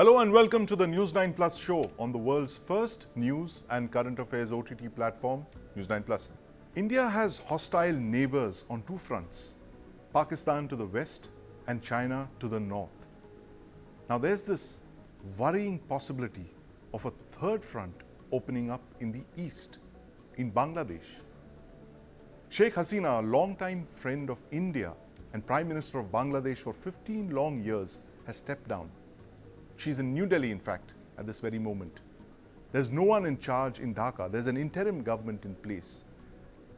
Hello and welcome to the News9 Plus show on the world's first news and current affairs OTT platform, News9 Plus. India has hostile neighbors on two fronts, Pakistan to the west and China to the north. Now there's this worrying possibility of a third front opening up in the east, in Bangladesh. Sheikh Hasina, a longtime friend of India and Prime Minister of Bangladesh for 15 long years, has stepped down. She's in New Delhi, in fact, at this very moment. There's no one in charge in Dhaka. There's an interim government in place.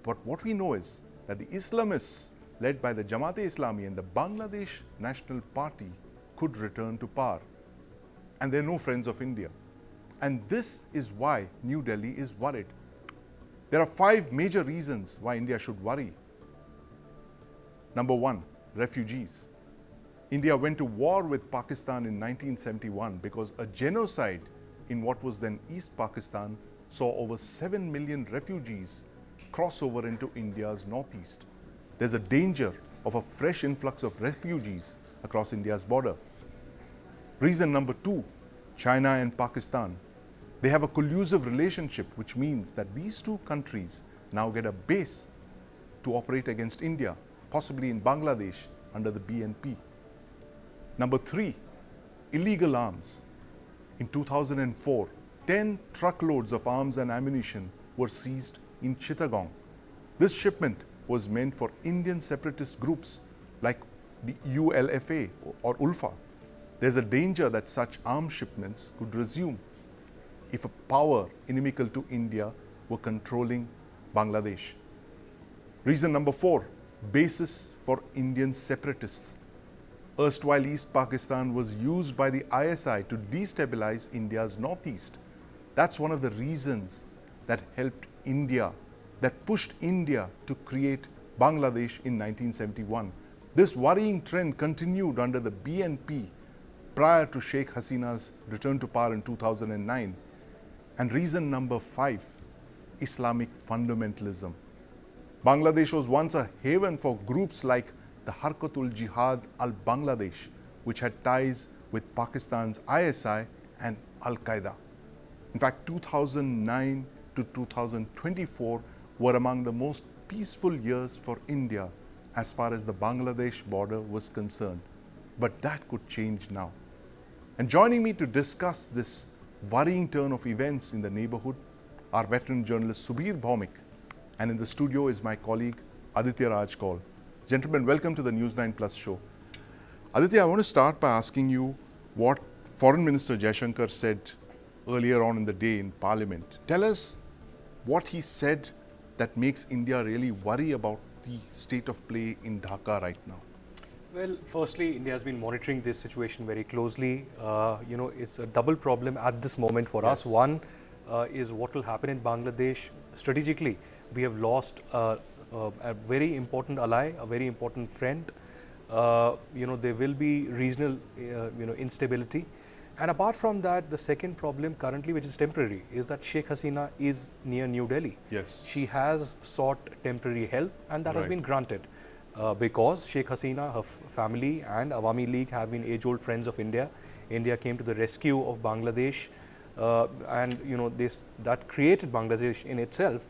But what we know is that the Islamists, led by the Jamaat-e-Islami and the Bangladesh National Party, could return to power. And they're no friends of India. And this is why New Delhi is worried. There are 5 major reasons why India should worry. Number 1, refugees. India went to war with Pakistan in 1971 because a genocide in what was then East Pakistan saw over 7 million refugees cross over into India's northeast. There's a danger of a fresh influx of refugees across India's border. Reason number 2, China and Pakistan. They have a collusive relationship, which means that these two countries now get a base to operate against India, possibly in Bangladesh under the BNP. Number 3, illegal arms. In 2004, 10 truckloads of arms and ammunition were seized in Chittagong. This shipment was meant for Indian separatist groups like the ULFA or ULFA. There's a danger that such arms shipments could resume if a power inimical to India were controlling Bangladesh. Reason number 4, basis for Indian separatists. Erstwhile East Pakistan was used by the ISI to destabilize India's northeast. That's one of the reasons that helped India, that pushed India to create Bangladesh in 1971. This worrying trend continued under the BNP prior to Sheikh Hasina's return to power in 2009. And reason number 5, Islamic fundamentalism. Bangladesh was once a haven for groups like the Harkatul Jihad al-Bangladesh, which had ties with Pakistan's ISI and Al-Qaeda. In fact, 2009 to 2024 were among the most peaceful years for India as far as the Bangladesh border was concerned. But that could change now. And joining me to discuss this worrying turn of events in the neighborhood are veteran journalist Subir Bhaumik, and in the studio is my colleague Aditya Raj Kaul. Gentlemen, welcome to the News9 Plus show. Aditya, I want to start by asking you what Foreign Minister Jaishankar said earlier on in the day in Parliament. Tell us what he said that makes India really worry about the state of play in Dhaka right now. Well, firstly, India has been monitoring this situation very closely. It's a double problem at this moment for us. One is what will happen in Bangladesh. Strategically, we have lost a very important ally, a very important friend. There will be regional, instability. And apart from that, the second problem currently, which is temporary, is that Sheikh Hasina is near New Delhi. Yes. She has sought temporary help, and that has been granted. Because Sheikh Hasina, her family and Awami League have been age-old friends of India. India came to the rescue of Bangladesh, that created Bangladesh in itself.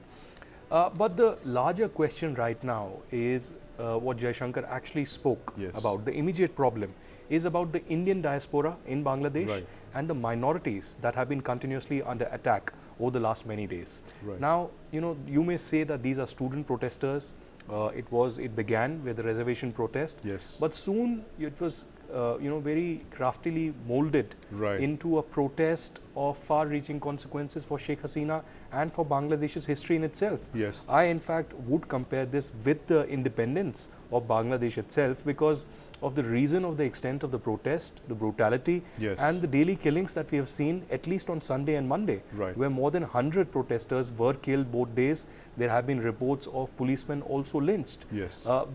But the larger question right now is what Jaishankar actually spoke about. The immediate problem is about the Indian diaspora in Bangladesh and the minorities that have been continuously under attack over the last many days. Now, you may say that these are student protesters. It began with the reservation protest, but soon it was very craftily molded into a protest of far-reaching consequences for Sheikh Hasina and for Bangladesh's history in itself. I, in fact, would compare this with the independence of Bangladesh itself because of the reason of the extent of the protest, the brutality, and the daily killings that we have seen, at least on Sunday and Monday, where more than 100 protesters were killed both days. There have been reports of policemen also lynched.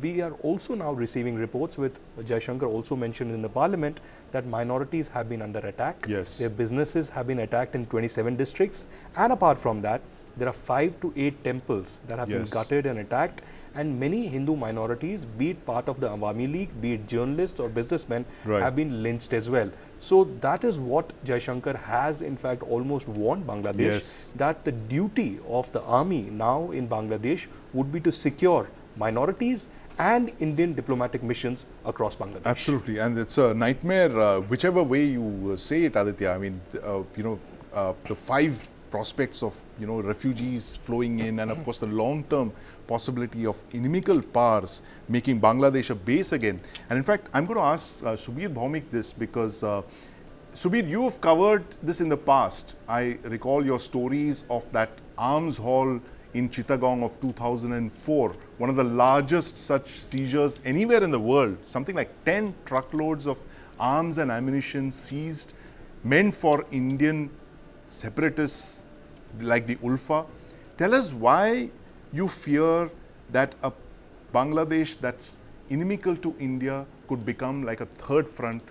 We are also now receiving reports, with Jaishankar also mentioned in the parliament, that minorities have been under attack. Their businesses have been attacked in 27 districts. And apart from that, there are 5 to 8 temples that have been Yes. gutted and attacked, and many Hindu minorities, be it part of the Awami League, be it journalists or businessmen, Right. have been lynched as well. So that is what Jaishankar has in fact almost warned Bangladesh, Yes. that the duty of the army now in Bangladesh would be to secure minorities and Indian diplomatic missions across Bangladesh. Absolutely, and it's a nightmare, whichever way you say it, Aditya. I mean, the 5 prospects of, refugees flowing in, and of course the long-term possibility of inimical powers making Bangladesh a base again. And in fact, I'm going to ask Subir Bhaumik this because Subir, you have covered this in the past. I recall your stories of that arms haul in Chittagong of 2004, one of the largest such seizures anywhere in the world, something like 10 truckloads of arms and ammunition seized, meant for Indian separatists like the Ulfa. Tell us why you fear that a Bangladesh that's inimical to India could become like a third front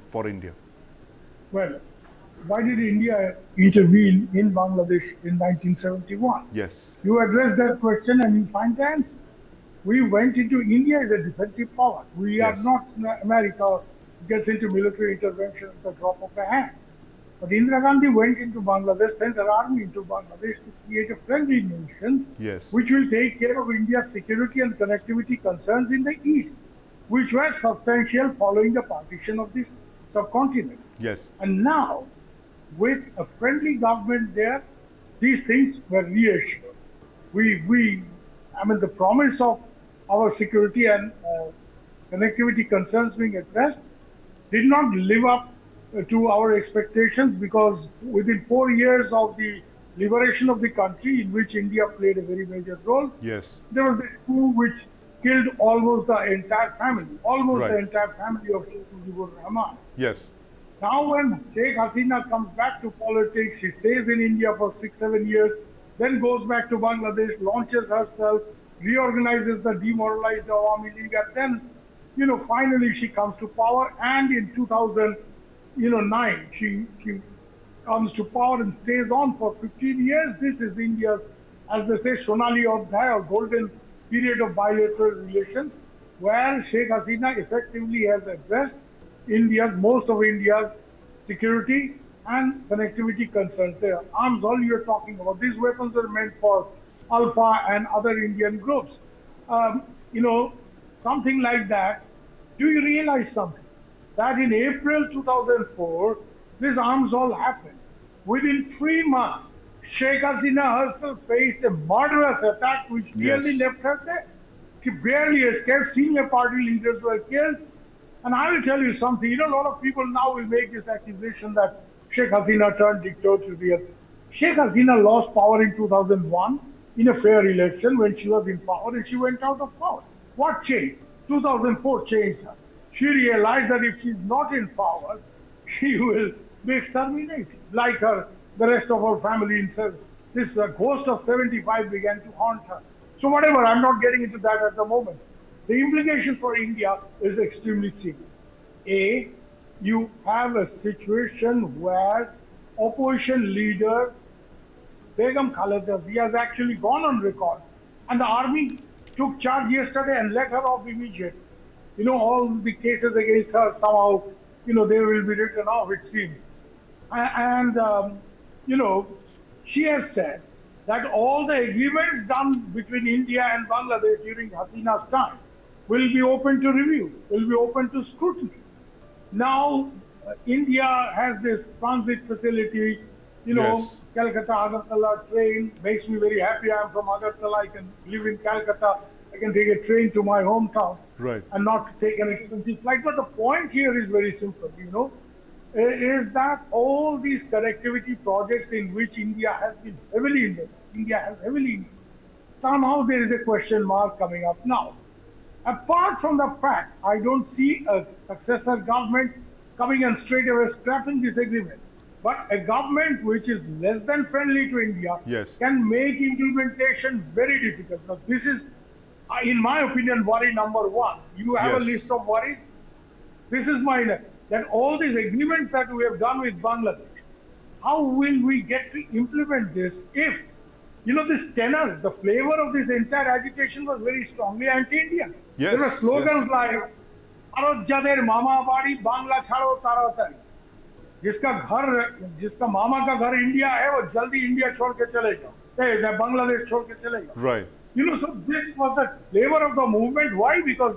for India. Well, why did India intervene in Bangladesh in 1971? Yes. You address that question and you find the answer. We went into India as a defensive power. We are Yes. not America gets into military intervention at the drop of a hat. But Indira Gandhi went into Bangladesh, sent her army into Bangladesh to create a friendly nation, Yes. which will take care of India's security and connectivity concerns in the east, which were substantial following the partition of this subcontinent. Yes. And now, with a friendly government there, these things were reassured. The promise of our security and connectivity concerns being addressed did not live up to our expectations, because within 4 years of the liberation of the country, in which India played a very major role, Yes. there was this coup which killed almost the entire family, Right. the entire family of Sheikh Mujibur Rahman. Yes. Now, when Sheikh Hasina comes back to politics, she stays in India for 6-7 years, then goes back to Bangladesh, launches herself, reorganizes the demoralized Awami League, and then, finally she comes to power. And in 2009, she comes to power and stays on for 15 years. This is India's, as they say, Sonali Adhyay, or golden period of bilateral relations, where Sheikh Hasina effectively has addressed most of India's security and connectivity concerns. The arms all you're talking about, these weapons are meant for Alpha and other Indian groups. You know, something like that. Do you realize something? That in April 2004, this arms all happened. Within 3 months, Sheikh Hasina herself faced a murderous attack which nearly Yes. left her dead. She barely escaped. Senior party leaders were killed. And I will tell you something, a lot of people now will make this accusation that Sheikh Hasina turned dictatorial. Sheikh Hasina lost power in 2001 in a fair election when she was in power, and she went out of power. What changed? 2004 changed her. She realized that if she's not in power, she will be exterminated, like the rest of her family in service. This ghost of 75 began to haunt her. So whatever, I'm not getting into that at the moment. The implications for India is extremely serious. A, you have a situation where opposition leader Begum Khaleda Zia has actually gone on record, and the army took charge yesterday and let her off immediately. All the cases against her somehow, they will be written off, it seems. And she has said that all the agreements done between India and Bangladesh during Hasina's time will be open to review, will be open to scrutiny. Now, India has this transit facility, Yes. Calcutta Agartala train makes me very happy. I'm from Agartala. I can live in Calcutta. I can take a train to my hometown Right. and not take an expensive flight. But the point here is very simple, is that all these connectivity projects in which India has been heavily invested, somehow there is a question mark coming up now. Apart from the fact, I don't see a successor government coming and straight away scrapping this agreement. But a government which is less than friendly to India Yes. can make implementation very difficult. Now, this is, in my opinion, worry number one. You have a Yes. list of worries. This is mine. That all these agreements that we have done with Bangladesh, how will we get to implement this if this tenor, the flavor of this entire agitation was very strongly anti-Indian. There were Yes, slogans like "Bharat Jader Mama Badi Bangla Chhado Taratari." जिसका मामा का घर India है वो जल्दी India छोड़ के चलेगा बांग्लादेश छोड़ के चलेगा right. So this was the flavor of the movement. Why? Because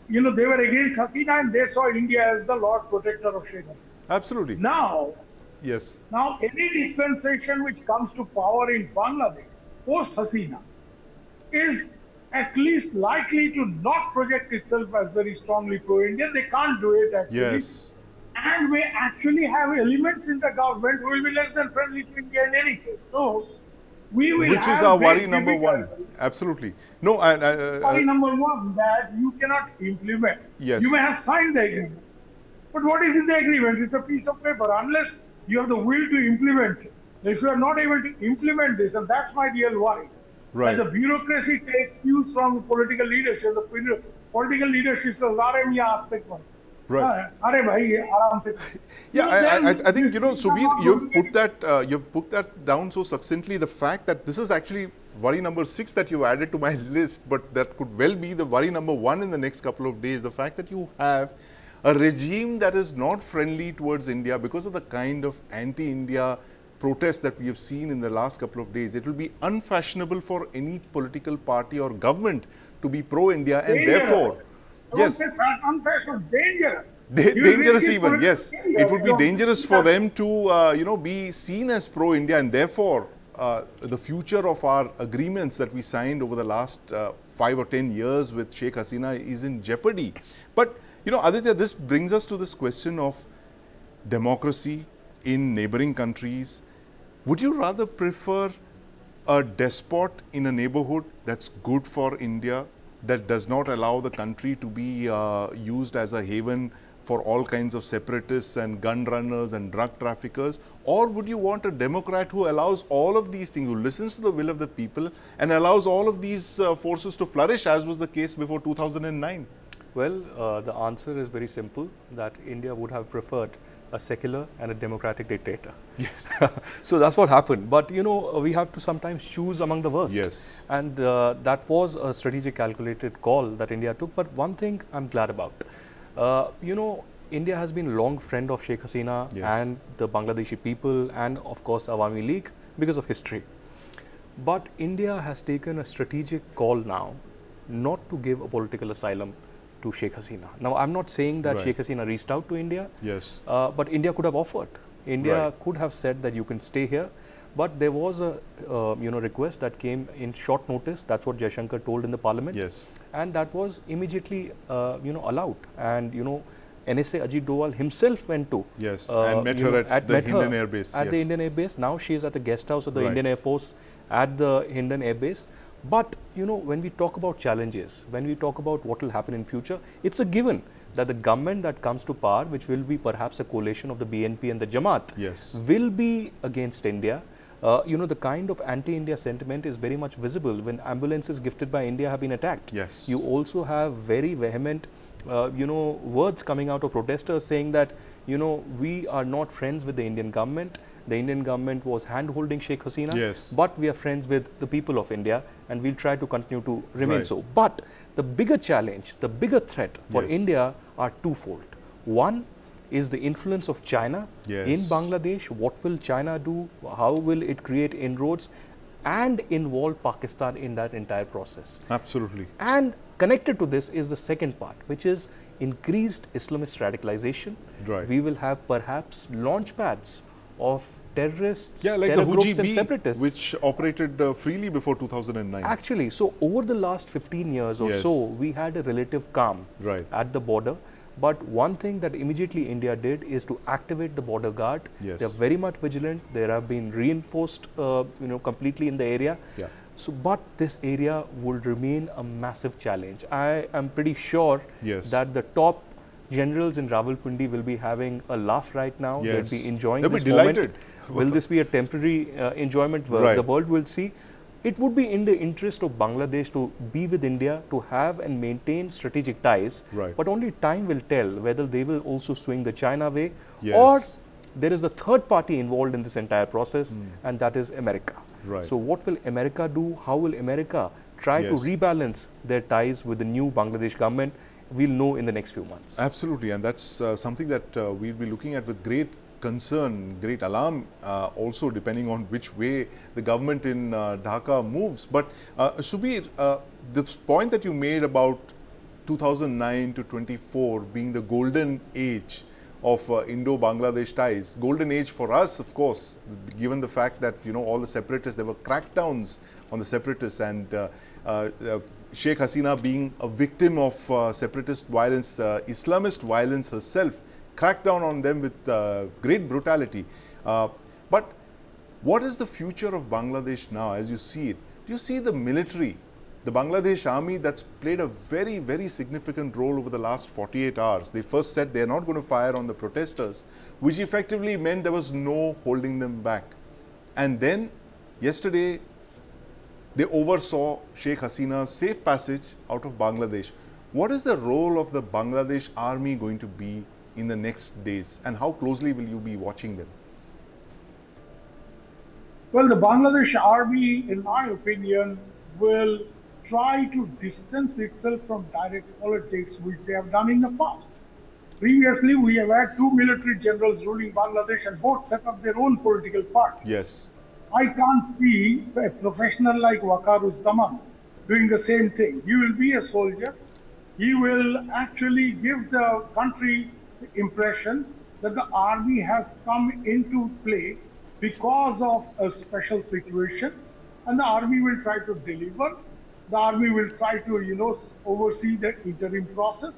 they were against Hasina and they saw India as the Lord Protector of Sheikh Hasina. Absolutely. Now Yes. Any dispensation which comes to power in Bangladesh post Hasina is at least likely to not project itself as very strongly pro-Indian. They can't do it actually. Yes. And we actually have elements in the government who will be less than friendly to India in any case. So we will Which is have our great worry number one. difficulty. Absolutely. No, and Worry number one, that you cannot implement. Yes. You may have signed the agreement. But what is in the agreement? It's a piece of paper. Unless you have the will to implement it. If you are not able to implement this, and that's my real worry. right. That the bureaucracy takes cues from political leadership. The political leadership says, Right. Yeah, I think Subir, you've put that down so succinctly. The fact that this is actually worry number 6 that you added to my list, but that could well be the worry number 1 in the next couple of days. The fact that you have a regime that is not friendly towards India because of the kind of anti-India protests that we have seen in the last couple of days. It will be unfashionable for any political party or government to be pro-India, and therefore. Yes. Unfashionable, dangerous. Dangerous even, yes. It would be dangerous for them to, be seen as pro-India, and therefore the future of our agreements that we signed over the last 5 or 10 years with Sheikh Hasina is in jeopardy. But, Aditya, this brings us to this question of democracy in neighboring countries. Would you rather prefer a despot in a neighborhood that's good for India, that does not allow the country to be used as a haven for all kinds of separatists and gun runners and drug traffickers? Or would you want a democrat who allows all of these things, who listens to the will of the people and allows all of these forces to flourish, as was the case before 2009? Well, the answer is very simple, that India would have preferred a secular and a democratic dictator. Yes. So that's what happened. But, we have to sometimes choose among the worst. Yes. And that was a strategic, calculated call that India took. But one thing I'm glad about, India has been a long friend of Sheikh Hasina and the Bangladeshi people and, of course, Awami League because of history. But India has taken a strategic call now not to give a political asylum to Sheikh Hasina. Now, I'm not saying that Sheikh Hasina reached out to India, Yes. But India could have offered. India could have said that you can stay here, but there was a request that came in short notice. That's what Jaishankar told in the parliament. Yes. And that was immediately allowed. And NSA Ajit Doval himself went to and met her at the Hindon Air Base. At the Indian Air Base. Now she is at the guest house of the Indian Air Force at the Hindon Air Base. But when we talk about challenges, when we talk about what will happen in future, it's a given that the government that comes to power, which will be perhaps a coalition of the BNP and the Jamaat, will be against India. The kind of anti-India sentiment is very much visible when ambulances gifted by India have been attacked. Yes. You also have very vehement, words coming out of protesters saying that, we are not friends with the Indian government. The Indian government was hand-holding Sheikh Hasina, but we are friends with the people of India and we'll try to continue to remain so. But the bigger challenge, the bigger threat for India are twofold. One is the influence of China in Bangladesh. What will China do? How will it create inroads and involve Pakistan in that entire process? Absolutely. And connected to this is the second part, which is increased Islamist radicalization. We will have perhaps launch pads of terrorists, like terror the groups and Houthi, separatists, which operated freely before 2009. Actually, so over the last 15 years or so, we had a relative calm at the border. But one thing that immediately India did is to activate the border guard. They are very much vigilant. They have been reinforced, completely in the area. So, but this area will remain a massive challenge. I am pretty sure that the top generals in Rawalpindi will be having a laugh right now. They'll be enjoying this moment. Will this be a temporary enjoyment? The world will see. It would be in the interest of Bangladesh to be with India, to have and maintain strategic ties. But only time will tell whether they will also swing the China way or there is a third party involved in this entire process, and that is America. Right. So what will America do? How will America try to Yes. rebalance their ties with the new Bangladesh government? We'll know in the next few months. Absolutely, and that's something that we'll be looking at with great concern, great alarm, also depending on which way the government in Dhaka moves. But Subir, the point that you made about 2009 to 24 being the golden age of Indo-Bangladesh ties. Golden age for us, of course, given the fact that, you know, all the separatists, there were crackdowns on the separatists, and Sheikh Hasina being a victim of separatist violence, Islamist violence herself, cracked down on them with great brutality. But what is the future of Bangladesh now as you see it? Do you see the military, the Bangladesh army that's played a very, very significant role over the last 48 hours? They first said they're not going to fire on the protesters, which effectively meant there was no holding them back. And then yesterday, they oversaw Sheikh Hasina's safe passage out of Bangladesh. What is the role of the Bangladesh army going to be in the next days, and how closely will you be watching them? Well, the Bangladesh army, in my opinion, will try to distance itself from direct politics, which they have done in the past. Previously, we have had two military generals ruling Bangladesh, and both set up their own political party. Yes. I can't see a professional like Waqaruzzaman doing the same thing. He will be a soldier. He will actually give the country the impression that the army has come into play because of a special situation, and the army will try to deliver. The army will try to, oversee the interim process,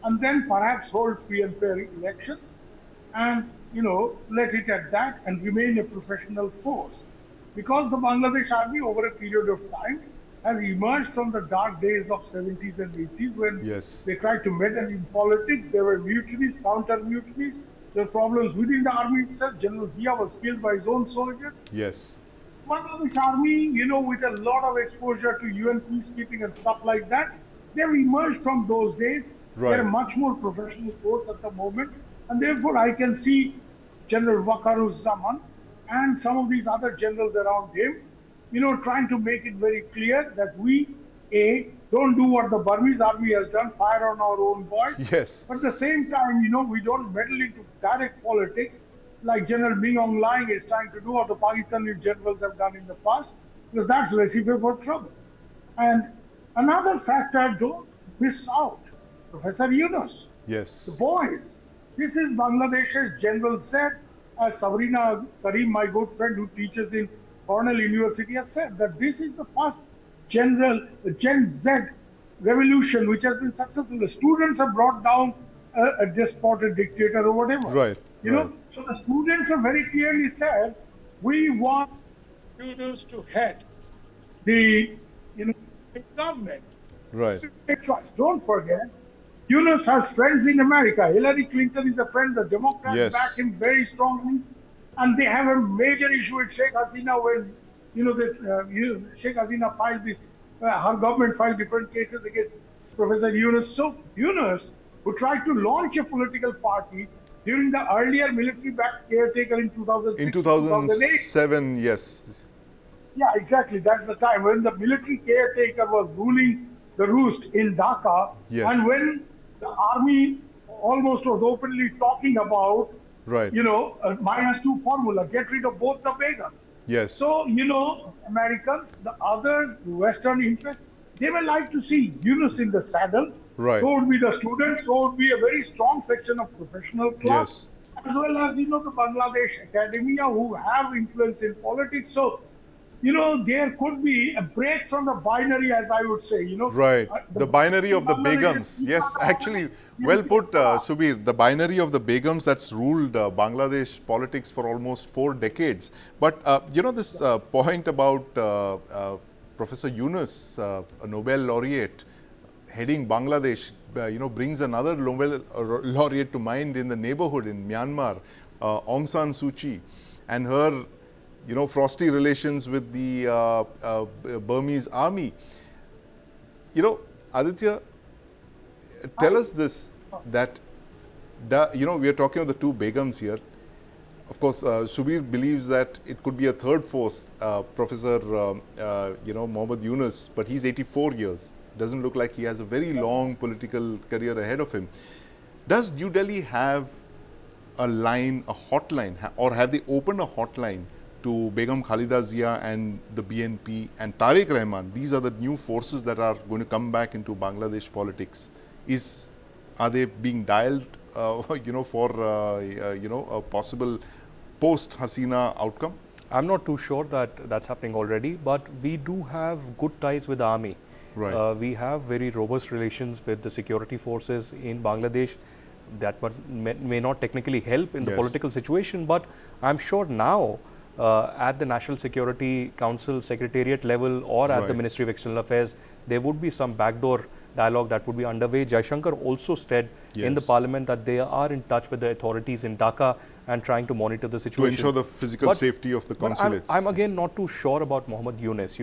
and then perhaps hold free and fair elections, and let it at that and remain a professional force. Because the Bangladesh army over a period of time has emerged from the dark days of 70s and 80s when Yes. they tried to meddle in politics. There were mutinies, counter mutinies. There were problems within the army itself. General Zia was killed by his own soldiers. Yes. Bangladesh army, with a lot of exposure to UN peacekeeping and stuff like that, they've emerged from those days. Right. They're a much more professional force at the moment. And therefore, I can see General Waqaruzzaman and some of these other generals around him, trying to make it very clear that we, don't do what the Burmese army has done, fire on our own boys. Yes. But at the same time, we don't meddle into direct politics like General Min Aung Hlaing is trying to do, or the Pakistani generals have done in the past, because that's recipe for trouble. And another factor, don't miss out, Professor Yunus. Yes. The boys. This is Bangladesh's General Z, as Sabrina Karim, my good friend who teaches in Cornell University, has said that this is the first Gen Z revolution which has been successful. The students have brought down a despotic dictator or whatever. Right. So the students have very clearly said, we want students to head the government. Right. Don't forget, Yunus has friends in America. Hillary Clinton is a friend. The Democrats Yes. back him very strongly, and they have a major issue with Sheikh Hasina when Sheikh Hasina filed this. Her government filed different cases against Professor Yunus. So Yunus, who tried to launch a political party during the earlier military-backed caretaker in 2006, In 2008. 2007, yes. Yeah, exactly. That's the time when the military caretaker was ruling the roost in Dhaka, Yes. and when the army almost was openly talking about, Right. a -2 formula, get rid of both the Begums. Yes. So, Americans, the others, Western interests, they would like to see Yunus in the saddle. Right. So would be the students, so would be a very strong section of professional class, as well as, the Bangladesh academia who have influence in politics. So, there could be a break from the binary, as I would say, Right. The binary of the Begums. Yes, actually, well put, Subir. The binary of the Begums that's ruled Bangladesh politics for almost 4 decades. But, this point about Professor Yunus, a Nobel laureate, heading Bangladesh, brings another Nobel laureate to mind in the neighborhood in Myanmar, Aung San Suu Kyi, and her frosty relations with the Burmese army. Aditya, tell us this, that, we are talking of the two Begums here. Of course, Subir believes that it could be a third force, Professor, Mohammad Yunus, but he's 84 years. Doesn't look like he has a very long political career ahead of him. Does New Delhi have a line, a hotline, or have they opened a hotline to Begum Khalida Zia and the BNP and Tariq Rahman? These are the new forces that are going to come back into Bangladesh politics. Are they being dialed, for a possible post-Hasina outcome? I'm not too sure that that's happening already, but we do have good ties with the army. Right. We have very robust relations with the security forces in Bangladesh. That may not technically help in the political situation, but I'm sure now at the National Security Council Secretariat level or at the Ministry of External Affairs, there would be some backdoor dialogue that would be underway. Jaishankar also said in the parliament that they are in touch with the authorities in Dhaka and trying to monitor the situation. To ensure the physical safety of the consulates. I'm again not too sure about Mohammad Yunus.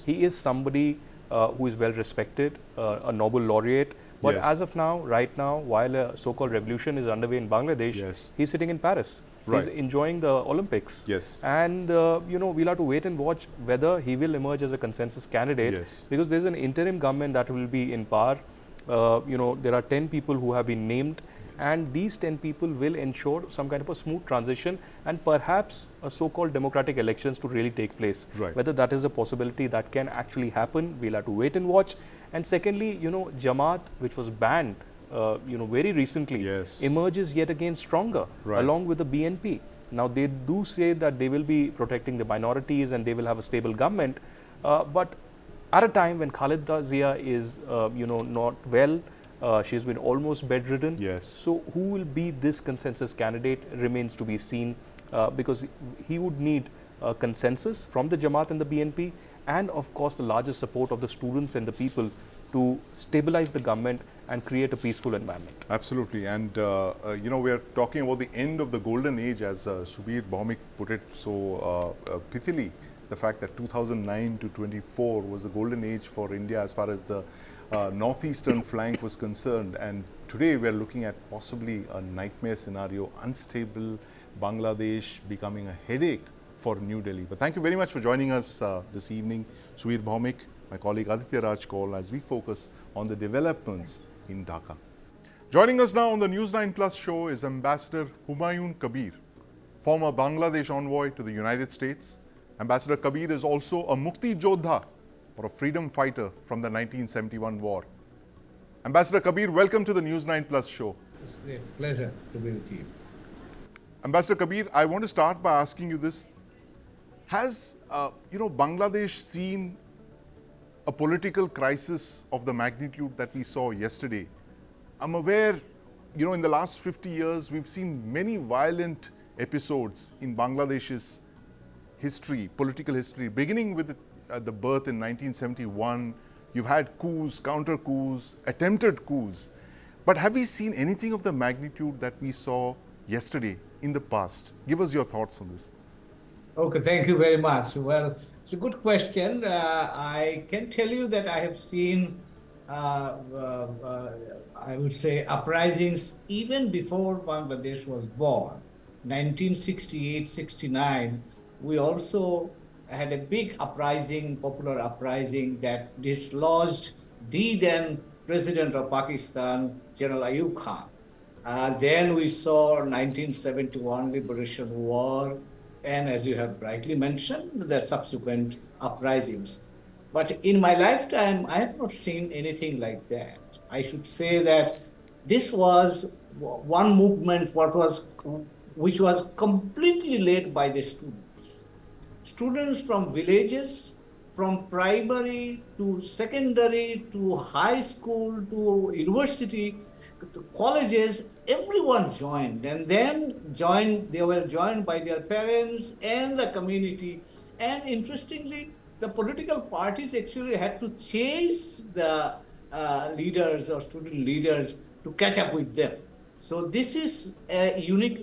He is somebody who is well respected, a Nobel laureate. But as of now, right now, while a so-called revolution is underway in Bangladesh, he's sitting in Paris. He's enjoying the Olympics. And, we'll have to wait and watch whether he will emerge as a consensus candidate. Because there's an interim government that will be in power. There are 10 people who have been named. And these 10 people will ensure some kind of a smooth transition and perhaps a so-called democratic elections to really take place. Whether that is a possibility that can actually happen, we'll have to wait and watch. And secondly, Jamaat, which was banned, very recently, emerges yet again stronger, along with the BNP. Now, they do say that they will be protecting the minorities and they will have a stable government. But at a time when Khalida Zia is, not well, she's been almost bedridden. So who will be this consensus candidate remains to be seen, because he would need a consensus from the Jamaat and the BNP, and of course the larger support of the students and the people to stabilize the government and create a peaceful environment. Absolutely. And, we are talking about the end of the golden age, as Subir Bhaumik put it so pithily. The fact that 2009 to 24 was the golden age for India as far as the northeastern flank was concerned, and today we are looking at possibly a nightmare scenario, unstable Bangladesh becoming a headache for New Delhi. But thank you very much for joining us this evening, Subir Bhaumik, my colleague Aditya Raj Kaul, as we focus on the developments in Dhaka. Joining us now on the News9 Plus show is Ambassador Humayun Kabir, former Bangladesh envoy to the United States. Ambassador Kabir is also a Mukti Jodha, or a freedom fighter from the 1971 war. Ambassador Kabir, welcome to the News9 Plus show. It's a great pleasure to be with you. Ambassador Kabir, I want to start by asking you this. Has, Bangladesh seen a political crisis of the magnitude that we saw yesterday? I'm aware, in the last 50 years, we've seen many violent episodes in Bangladesh's history, political history, beginning with the birth in 1971. You've had coups, counter coups, attempted coups. But have we seen anything of the magnitude that we saw yesterday in the past? Give us your thoughts on this. Okay, thank you very much. Well, it's a good question. I can tell you that I have seen, I would say, uprisings even before Bangladesh was born. 1968-69, we also had a big uprising, popular uprising, that dislodged the then president of Pakistan, General Ayub Khan. Then we saw 1971 Liberation War, and as you have rightly mentioned, the subsequent uprisings. But in my lifetime, I have not seen anything like that. I should say that this was one movement which was completely led by the students. Students from villages, from primary to secondary to high school to university to colleges, everyone joined, and then they were joined by their parents and the community. And interestingly, the political parties actually had to chase the leaders or student leaders to catch up with them. So this is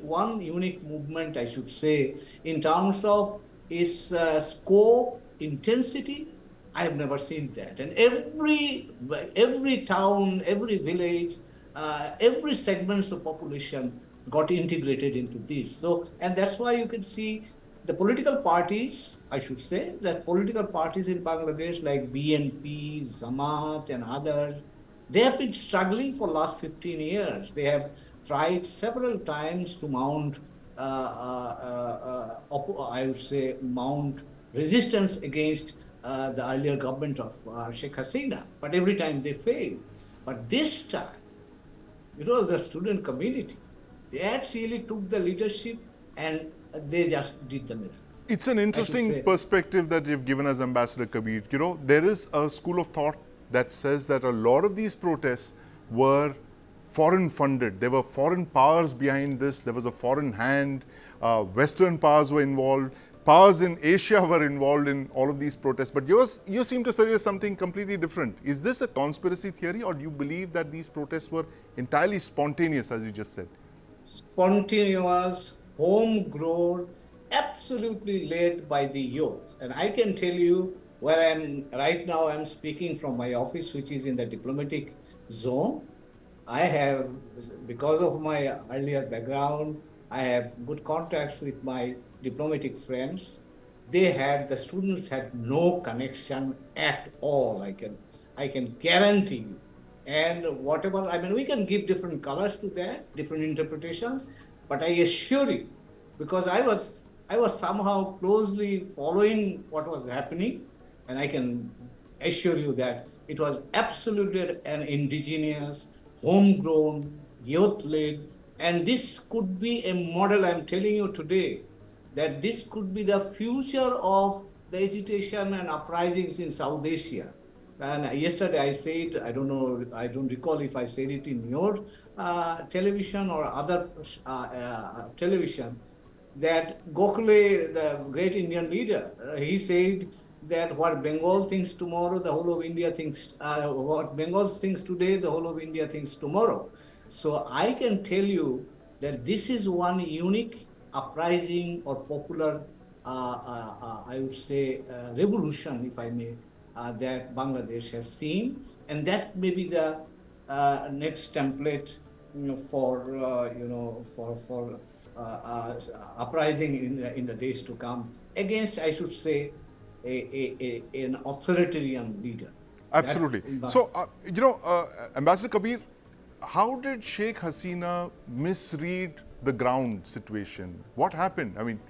one unique movement, I should say, in terms of its scope, intensity. I have never seen that. And every town, every village, every segment of population got integrated into this. So, and that's why you can see the political parties, I should say, that political parties in Bangladesh like BNP, Zamaat, and others, they have been struggling for last 15 years. They have tried several times to mount, I would say, mount resistance against the earlier government of Sheikh Hasina, but every time they failed. But this time, it was the student community. They actually took the leadership and they just did the miracle. It's an interesting perspective that you've given us, Ambassador Kabir. You know, there is a school of thought that says that a lot of these protests were foreign funded. There were foreign powers behind this. There was a foreign hand. Western powers were involved. Powers in Asia were involved in all of these protests. But you seem to suggest something completely different. Is this a conspiracy theory, or do you believe that these protests were entirely spontaneous, as you just said? Spontaneous, homegrown, absolutely led by the youth. And I can tell you where I'm right now, I'm speaking from my office, which is in the diplomatic zone. I have, because of my earlier background, I have good contacts with my diplomatic friends. The students had no connection at all. I can guarantee you. And whatever, I mean, we can give different colors to that, different interpretations, but I assure you, because I was somehow closely following what was happening, and I can assure you that it was absolutely an indigenous, homegrown, youth-led, and this could be a model. I'm telling you today that this could be the future of the agitation and uprisings in South Asia. And yesterday I said, I don't know, I don't recall if I said it in your television or other television, that Gokhale, the great Indian leader, he said that what Bengal thinks tomorrow, the whole of India thinks, what Bengal thinks today, the whole of India thinks tomorrow. So I can tell you that this is one unique uprising or popular, I would say, revolution, if I may, that Bangladesh has seen, and that may be the next template for uprising in the days to come against, I should say, an authoritarian leader. Absolutely. So, Ambassador Kabir, how did Sheikh Hasina misread the ground situation? What happened? I mean,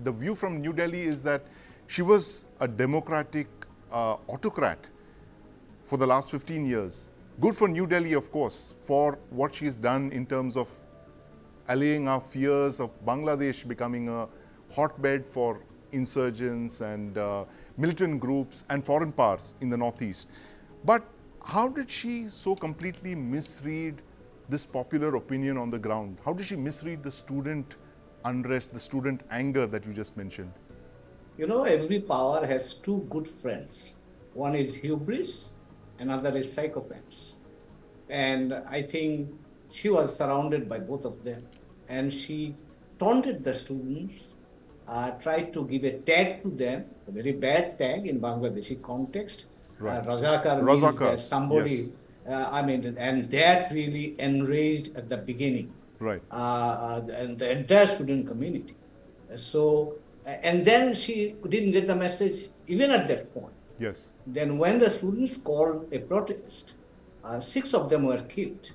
the view from New Delhi is that she was a democratic autocrat for the last 15 years. Good for New Delhi, of course, for what she's done in terms of allaying our fears of Bangladesh becoming a hotbed for insurgents and militant groups and foreign powers in the northeast. But how did she so completely misread this popular opinion on the ground? How did she misread the student unrest, the student anger that you just mentioned? You know, every power has two good friends. One is hubris, another is sycophants. And I think she was surrounded by both of them. And she taunted the students, tried to give a tag to them, a very bad tag in Bangladeshi context. Right. Razakar means that somebody, yes. And that really enraged at the beginning. Right. And the entire student community. So, and then she didn't get the message even at that point. Yes. Then when the students called a protest, 6 of them were killed.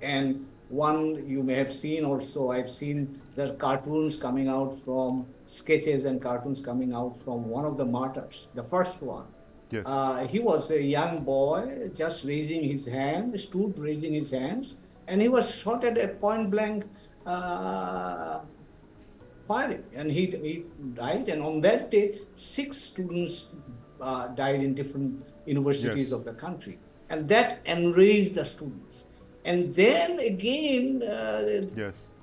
And one you may have seen also, I've seen the cartoons coming out from, sketches and cartoons coming out from one of the martyrs, the first one. Yes. He was a young boy, just raising his hand, stood raising his hands, and he was shot at a point blank firing, and he died. And on that day, 6 students died in different universities of the country, and that enraged the students. And then again,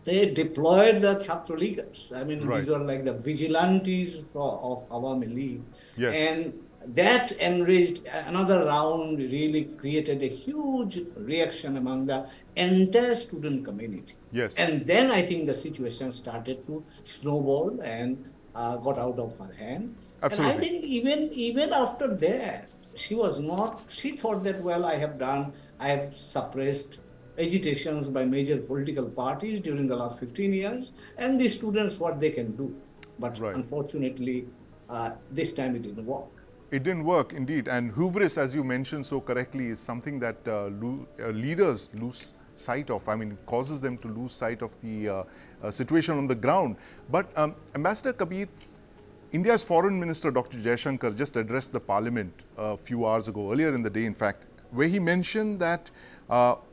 they deployed the Chhatra Leaguers. I mean, these were like the vigilantes of Awami League. Yes. And that enraged, another round really created a huge reaction among the entire student community. Yes. And then I think the situation started to snowball and got out of her hand. Absolutely. And I think even after that, she thought that, well, I have suppressed agitations by major political parties during the last 15 years, and the students what they can do. But Right. unfortunately, this time it didn't work. It didn't work, indeed. And hubris, as you mentioned so correctly, is something that leaders lose sight of. I mean, it causes them to lose sight of the situation on the ground. But Ambassador Kabir, India's Foreign Minister Dr. Jaishankar just addressed the Parliament a few hours ago, earlier in the day in fact, where he mentioned that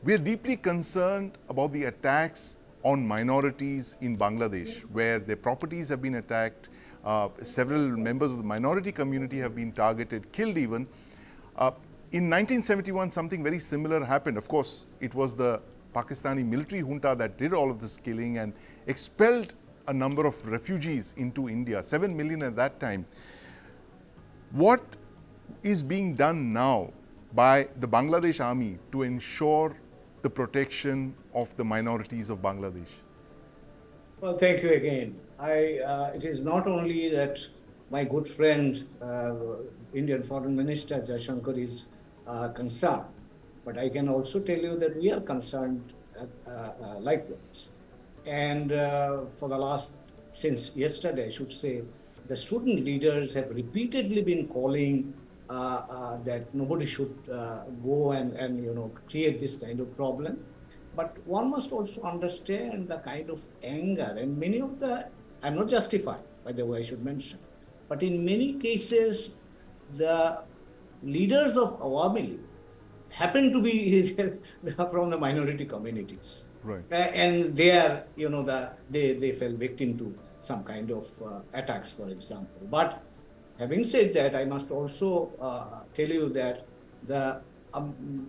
we are deeply concerned about the attacks on minorities in Bangladesh, where their properties have been attacked, several members of the minority community have been targeted, killed even. In 1971, something very similar happened. Of course, it was the Pakistani military junta that did all of this killing and expelled a number of refugees into India, 7 million at that time. What is being done now by the Bangladesh army to ensure the protection of the minorities of Bangladesh? Well, thank you again. It is not only that my good friend, Indian Foreign Minister Jaishankar is concerned, but I can also tell you that we are concerned likewise. And for the last, since yesterday, I should say, the student leaders have repeatedly been calling that nobody should go and create this kind of problem. But one must also understand the kind of anger, and many of the, I'm not justified, by the way, I should mention, but in many cases, the leaders of Awami League happen to be from the minority communities. Right. And they are, they fell victim to some kind of attacks, for example. But having said that, I must also tell you that the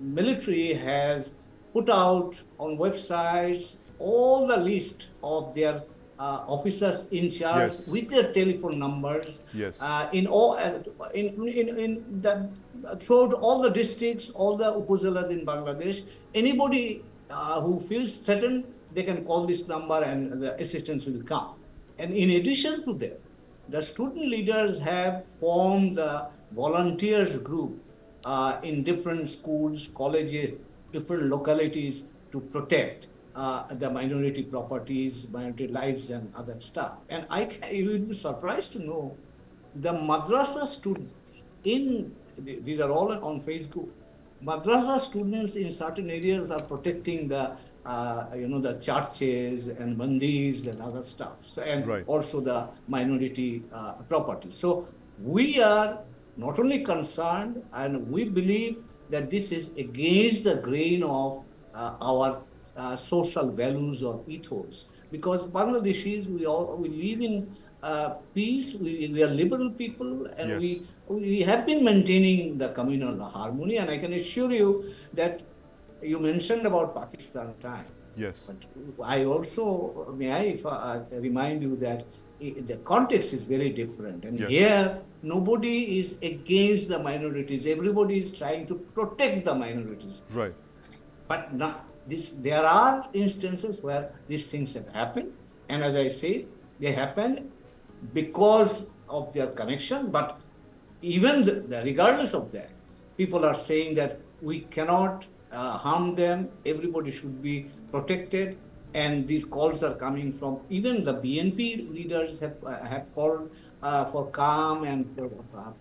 military has put out on websites all the list of their officers in charge, Yes. with their telephone numbers. Yes. In all, throughout all the districts, all the upazilas in Bangladesh, anybody who feels threatened, they can call this number and the assistance will come. And in addition to that, the student leaders have formed the volunteers group in different schools, colleges, different localities to protect the minority properties, minority lives and other stuff. And you will be surprised to know the madrasa students these are all on Facebook. Madrasa students in certain areas are protecting the the churches and mandis and other stuff, and Right. also the minority properties. So we are not only concerned, and we believe that this is against the grain of our social values or ethos, because Bangladeshis, we live in peace. We are liberal people, and Yes. we have been maintaining the communal harmony. And I can assure you that you mentioned about Pakistan time. Yes. But I also, remind you that the context is very different. And Yes. here, nobody is against the minorities. Everybody is trying to protect the minorities. Right. But there are instances where these things have happened. And as I say, they happen because of their connection. But even regardless of that, people are saying that we cannot harm them. Everybody should be protected. And these calls are coming from even the BNP leaders have called for calm and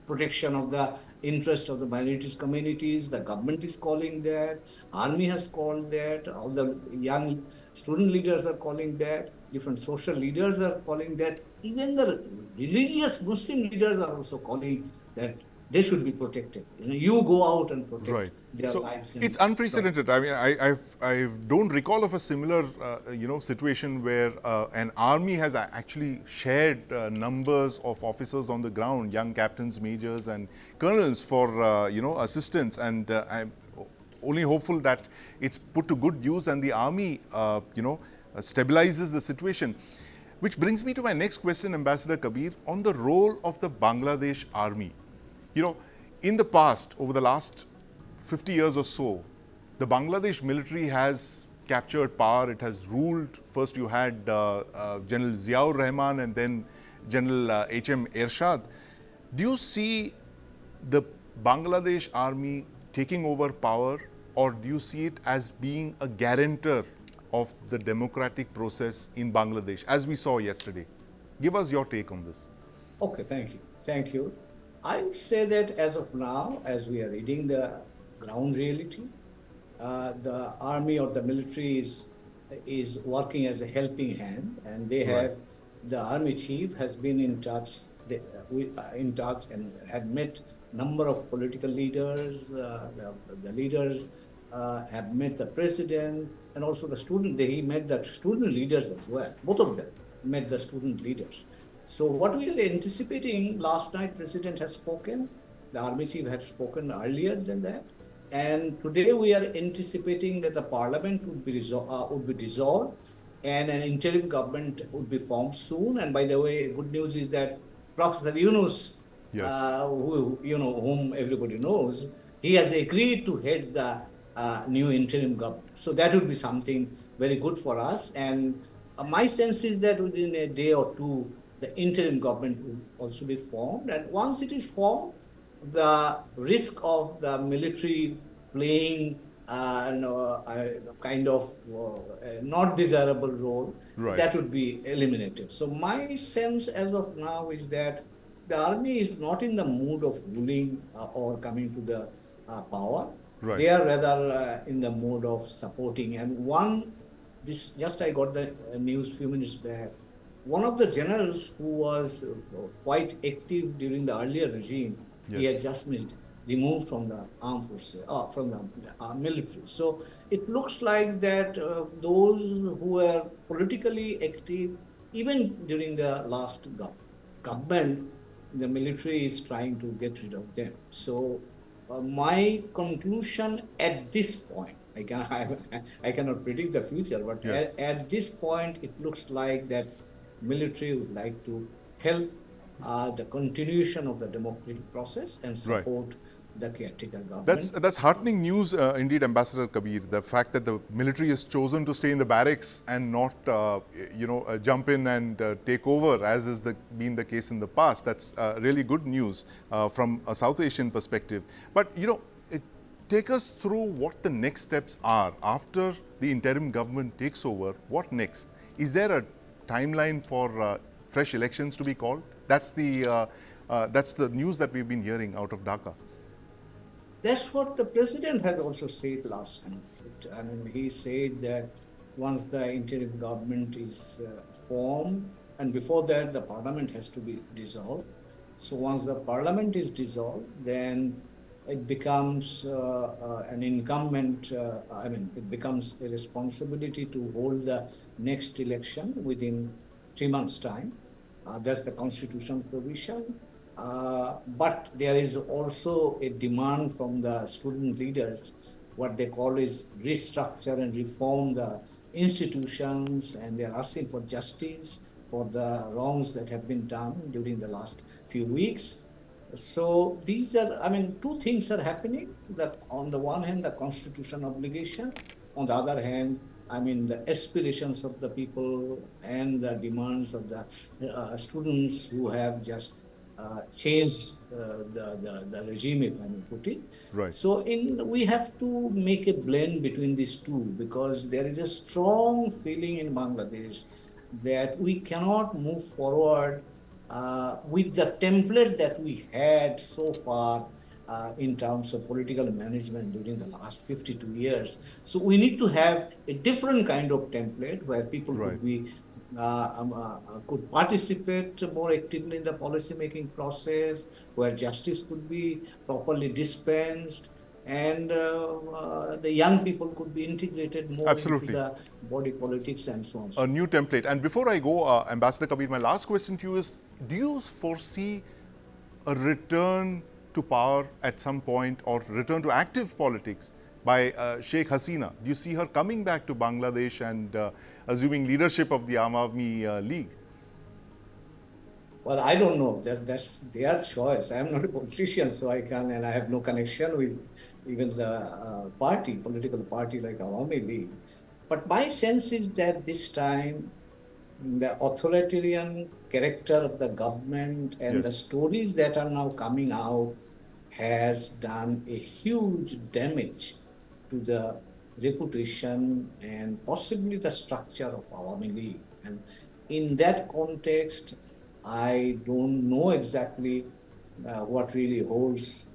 protection of the interest of the minorities communities. The government is calling that. Army has called that. All the young student leaders are calling that. Different social leaders are calling that. Even the religious Muslim leaders are also calling that they should be protected. You go out and protect Right. their So lives. it's unprecedented. I mean, I don't recall of a similar, situation where an army has actually shared numbers of officers on the ground, young captains, majors, and colonels for assistance. And I'm only hopeful that it's put to good use and the army, stabilizes the situation. Which brings me to my next question, Ambassador Kabir, on the role of the Bangladesh army. In the past, over the last 50 years or so, the Bangladesh military has captured power. It has ruled. First you had General Ziaur Rahman and then General H.M. Ershad. Do you see the Bangladesh army taking over power, or do you see it as being a guarantor of the democratic process in Bangladesh, as we saw yesterday? Give us your take on this. Okay, thank you. Thank you. I would say that as of now, as we are reading the ground reality, the army or the military is working as a helping hand, and they have the army chief has been in touch in touch and had met number of political leaders. The leaders have met the president and also the student. He met the student leaders as well. Both of them met the student leaders. So what we are anticipating, last night President has spoken, the army chief had spoken earlier than that, and today we are anticipating that the parliament would be dissolved and an interim government would be formed soon. And by the way, good news is that Professor Yunus, whom everybody knows, he has agreed to head the new interim government. So that would be something very good for us. And my sense is that within a day or two, the interim government will also be formed. And once it is formed, the risk of the military playing kind of not desirable role, that would be eliminated. So my sense as of now is that the army is not in the mood of ruling or coming to the power. They are rather in the mode of supporting. And I got the news few minutes back. One of the generals who was quite active during the earlier regime, he had just been removed from the armed forces, from the military. So it looks like that those who were politically active, even during the last government, the military is trying to get rid of them. So my conclusion at this point, I cannot predict the future, but at this point, it looks like that military would like to help the continuation of the democratic process and support the caretaker government. That's heartening news indeed, Ambassador Kabir. The fact that the military has chosen to stay in the barracks and not, jump in and take over, as has been the case in the past. That's really good news from a South Asian perspective. But take us through what the next steps are after the interim government takes over. What next? Is there a timeline for fresh elections to be called? That's the news that we've been hearing out of Dhaka. That's what the president has also said last night. I mean, he said that once the interim government is formed, and before that, the parliament has to be dissolved. So once the parliament is dissolved, then it becomes an incumbent, it becomes a responsibility to hold the next election within 3 months' time. That's the constitutional provision. But there is also a demand from the student leaders, what they call is restructure and reform the institutions, and they're asking for justice for the wrongs that have been done during the last few weeks. So these are, two things are happening. That on the one hand, the constitutional obligation, on the other hand, the aspirations of the people and the demands of the students who have just changed the regime, if I may put it. So we have to make a blend between these two, because there is a strong feeling in Bangladesh that we cannot move forward with the template that we had so far in terms of political management during the last 52 years. So we need to have a different kind of template where people could be could participate more actively in the policy-making process, where justice could be properly dispensed, and the young people could be integrated more into the body politics and so on. A new template. And before I go, Ambassador Kabir, my last question to you is, do you foresee a return to power at some point, or return to active politics by Sheikh Hasina? Do you see her coming back to Bangladesh and assuming leadership of the Aam Aadmi League? Well, I don't know. That's their choice. I am not a politician, so I have no connection with even the political party like Awami League. But my sense is that this time, the authoritarian character of the government and the stories that are now coming out has done a huge damage to the reputation and possibly the structure of Awami League. And in that context, I don't know exactly what really holds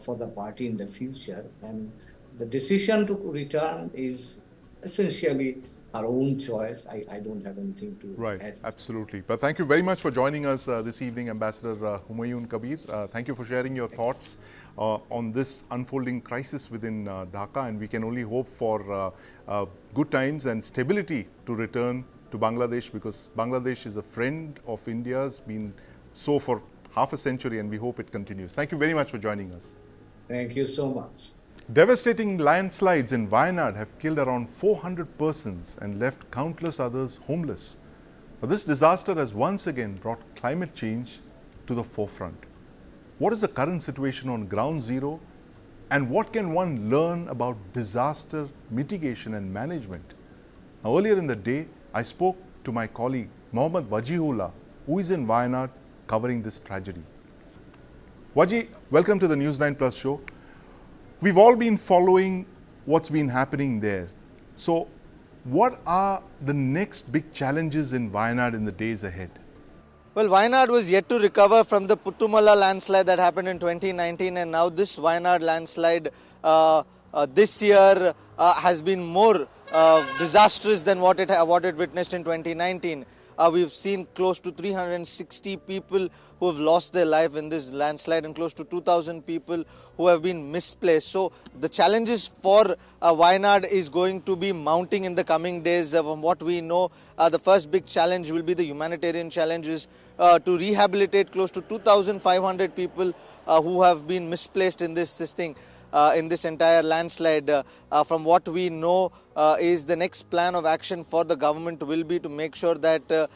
for the party in the future. And the decision to return is essentially our own choice. I don't have anything to Right, add. absolutely. But thank you very much for joining us this evening, Ambassador Humayun Kabir. Thank you for sharing your thoughts on this unfolding crisis within Dhaka, and we can only hope for good times and stability to return to Bangladesh, because Bangladesh is a friend of India's, been so for half a century, and we hope it continues. Thank you very much for joining us. Thank you so much. Devastating landslides in Wayanad have killed around 400 persons and left countless others homeless. Now, this disaster has once again brought climate change to the forefront. What is the current situation on ground zero, and what can one learn about disaster mitigation and management? Now, earlier in the day, I spoke to my colleague Mohammad Wajihullah, who is in Wayanad covering this tragedy. Waji, welcome to the News 9 Plus show. We've all been following what's been happening there. So, what are the next big challenges in Wayanad in the days ahead? Well, Wayanad was yet to recover from the Puttumala landslide that happened in 2019, and now this Wayanad landslide this year has been more disastrous than what it witnessed in 2019. We've seen close to 360 people who have lost their life in this landslide and close to 2,000 people who have been misplaced. So the challenges for Wayanad is going to be mounting in the coming days. From what we know, the first big challenge will be the humanitarian challenges to rehabilitate close to 2,500 people who have been misplaced in this thing. In this entire landslide. From what we know is the next plan of action for the government will be to make sure that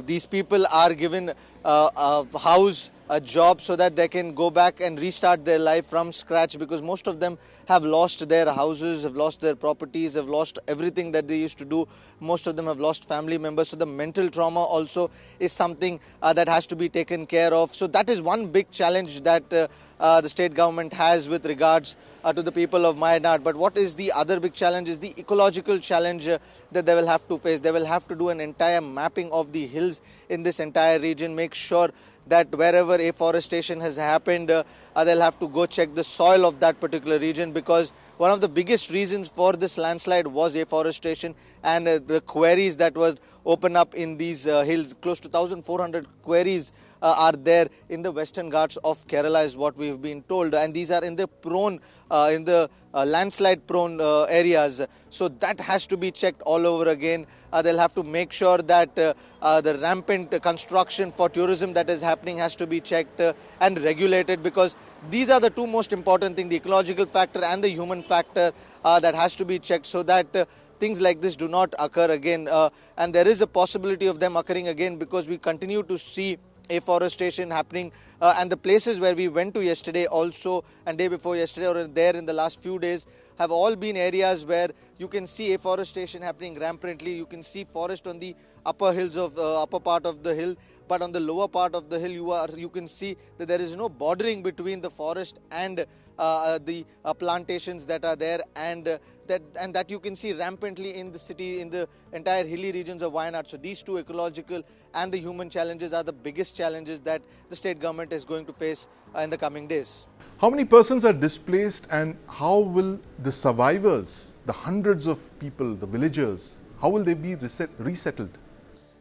these people are given a house, a job, so that they can go back and restart their life from scratch, because most of them have lost their houses, have lost their properties, have lost everything that they used to do. Most of them have lost family members. So the mental trauma also is something that has to be taken care of. So that is one big challenge that the state government has with regards to the people of Wayanad. But what is the other big challenge is the ecological challenge that they will have to face. They will have to do an entire mapping of the hills in this entire region, make sure that wherever afforestation has happened, they'll have to go check the soil of that particular region, because one of the biggest reasons for this landslide was afforestation and the quarries that were open up in these hills. Close to 1,400 quarries are there in the Western Ghats of Kerala, is what we've been told, and these are in the landslide prone areas. So that has to be checked all over again. They'll have to make sure that the rampant construction for tourism that is happening has to be checked and regulated, because these are the two most important things, the ecological factor and the human factor that has to be checked, so that things like this do not occur again. And there is a possibility of them occurring again, because we continue to see afforestation happening, and the places where we went to yesterday also and day before yesterday or there in the last few days have all been areas where you can see afforestation happening rampantly. You can see forest on the upper hills of upper part of the hill, but on the lower part of the hill you can see that there is no bordering between the forest and the plantations that are there, and that you can see rampantly in the city, in the entire hilly regions of Wayanad. So these two, ecological and the human challenges, are the biggest challenges that the state government is going to face in the coming days. How many persons are displaced, and how will the survivors, the hundreds of people, the villagers, how will they be resettled?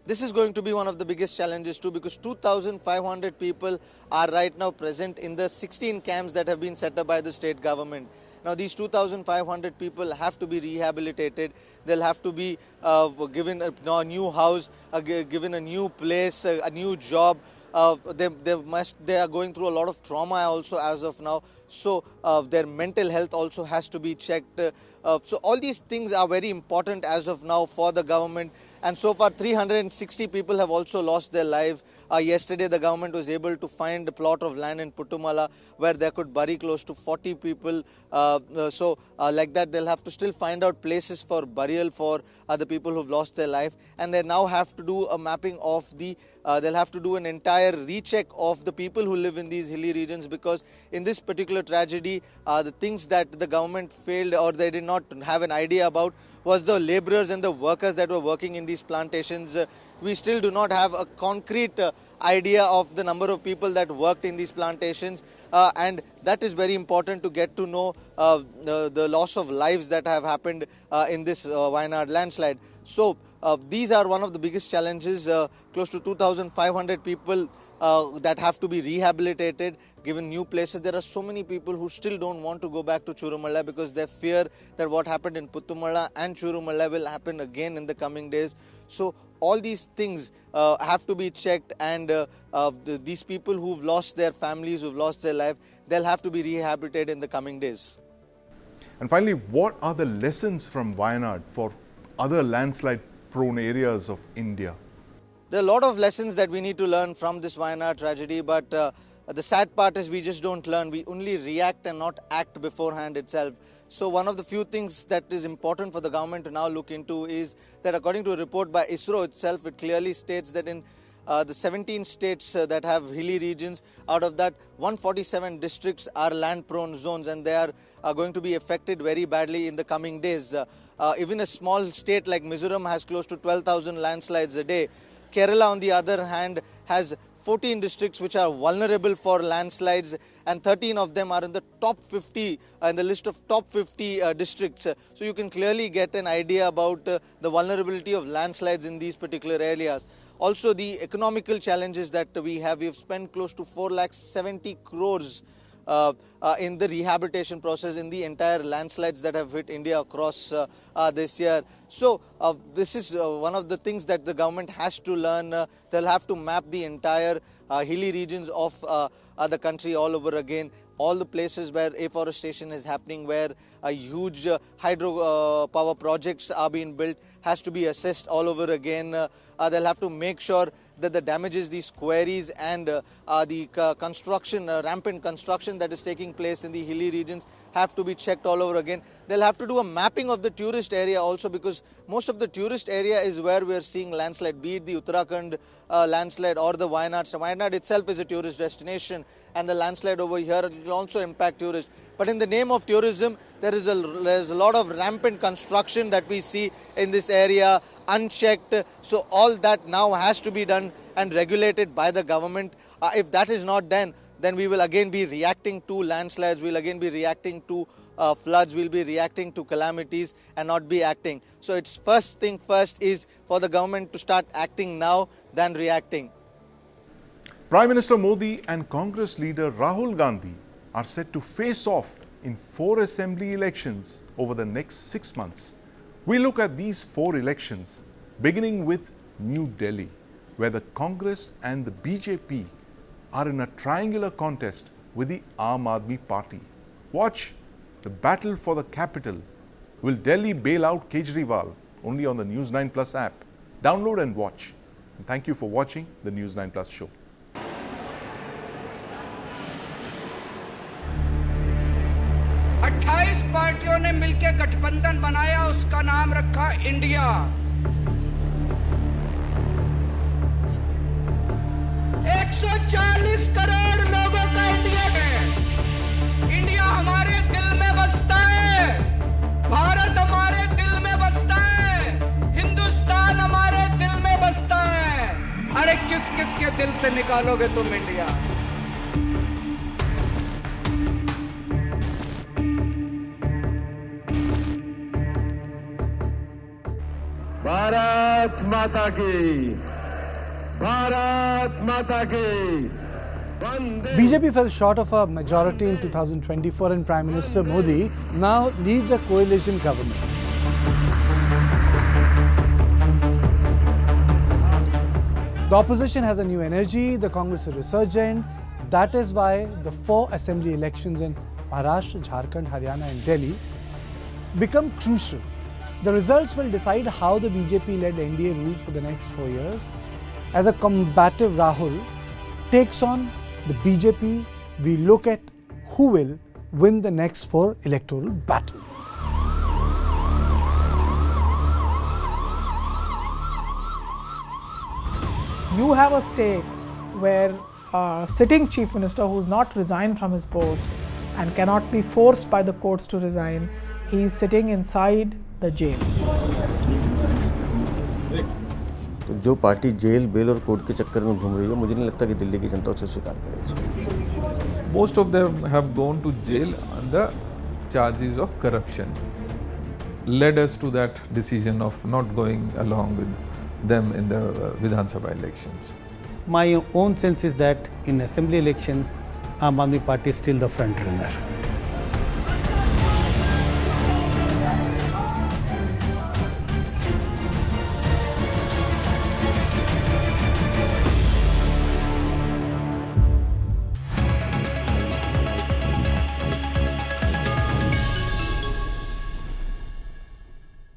This is going to be one of the biggest challenges too, because 2,500 people are right now present in the 16 camps that have been set up by the state government. Now these 2,500 people have to be rehabilitated. They'll have to be given a new house, given a new place, a new job. They are going through a lot of trauma also as of now. So their mental health also has to be checked. So all these things are very important as of now for the government. And so far 360 people have also lost their lives. Yesterday the government was able to find a plot of land in Puttumala where they could bury close to 40 people. Like that they'll have to still find out places for burial for the people who've lost their life. And they now have to do a mapping of they'll have to do an entire entire recheck of the people who live in these hilly regions, because in this particular tragedy, the things that the government failed or they did not have an idea about was the laborers and the workers that were working in these plantations. We still do not have a concrete idea of the number of people that worked in these plantations, and that is very important to get to know the loss of lives that have happened in this Wayanad landslide. So these are one of the biggest challenges. Close to 2,500 people that have to be rehabilitated, given new places. There are so many people who still don't want to go back to Churumalla because they fear that what happened in Puttumalla and Churumalla will happen again in the coming days. So all these things have to be checked, and these people who've lost their families, who've lost their life, they'll have to be rehabilitated in the coming days. And finally, what are the lessons from Wayanad for other landslide prone areas of India? There are a lot of lessons that we need to learn from this Wayanad tragedy, but the sad part is we just don't learn. We only react and not act beforehand itself. So one of the few things that is important for the government to now look into is that according to a report by ISRO itself, it clearly states that in the 17 states that have hilly regions, out of that 147 districts are land prone zones, and they are going to be affected very badly in the coming days. Even a small state like Mizoram has close to 12,000 landslides a day. Kerala, on the other hand, has 14 districts which are vulnerable for landslides, and 13 of them are in the top 50, in the list of top 50 districts. So you can clearly get an idea about the vulnerability of landslides in these particular areas. Also, the economical challenges that we have. We've spent close to 470 crores in the rehabilitation process in the entire landslides that have hit India across this year. So this is one of the things that the government has to learn. They'll have to map the entire hilly regions of the country all over again. All the places where afforestation is happening, where huge hydro power projects are being built, has to be assessed all over again. They'll have to make sure that the damages, these quarries and the construction, rampant construction that is taking place in the hilly regions have to be checked all over again. They'll have to do a mapping of the tourist area also, because most of the tourist area is where we're seeing landslide, be it the Uttarakhand landslide or the Wayanad. So Wayanad itself is a tourist destination, and the landslide over here will also impact tourists. But in the name of tourism, there's a lot of rampant construction that we see in this area, unchecked. So all that now has to be done and regulated by the government. If that is not done, then we will again be reacting to landslides, we'll again be reacting to floods, we'll be reacting to calamities and not be acting. So it's first thing first is for the government to start acting now than reacting. Prime Minister Modi and Congress leader Rahul Gandhi are set to face off in 4 assembly elections over the next 6 months. We look at these 4 elections, beginning with New Delhi, where the Congress and the BJP are in a triangular contest with the Aam Aadmi Party. Watch the battle for the capital. Will Delhi bail out Kejriwal? Only on the News9 Plus app. Download and watch. And thank you for watching the News9 Plus show. 28 पार्टियों ने मिलकर गठबंधन बनाया, उसका नाम रखा India. 140 crore लोगों का इंडिया है। इंडिया हमारे दिल में बसता है, भारत हमारे दिल में बसता है, हिंदुस्तान हमारे दिल में बसता है। अरे किस किस के दिल से निकालोगे तुम इंडिया? भारत माता की, भारत माता की। BJP fell short of a majority in 2024 and Prime Minister Modi now leads a coalition government. The opposition has a new energy, the Congress is resurgent. That is why the 4 assembly elections in Maharashtra, Jharkhand, Haryana and Delhi become crucial. The results will decide how the BJP-led NDA rules for the next 4 years. As a combative Rahul takes on the BJP, we look at who will win the next 4 electoral battle. You have a state where sitting chief minister who's not resigned from his post and cannot be forced by the courts to resign, he is sitting inside the jail. तो जो party jail bell और court के चक्कर में घूम रही है, मुझे नहीं लगता कि दिल्ली की जनता उसे स्वीकार करेगी. Most of them have gone to jail on the charges of corruption. Led us to that decision of not going along with them in the Vidhan Sabha elections. My own sense is that in assembly election, Aam Aadmi Party is still the front runner.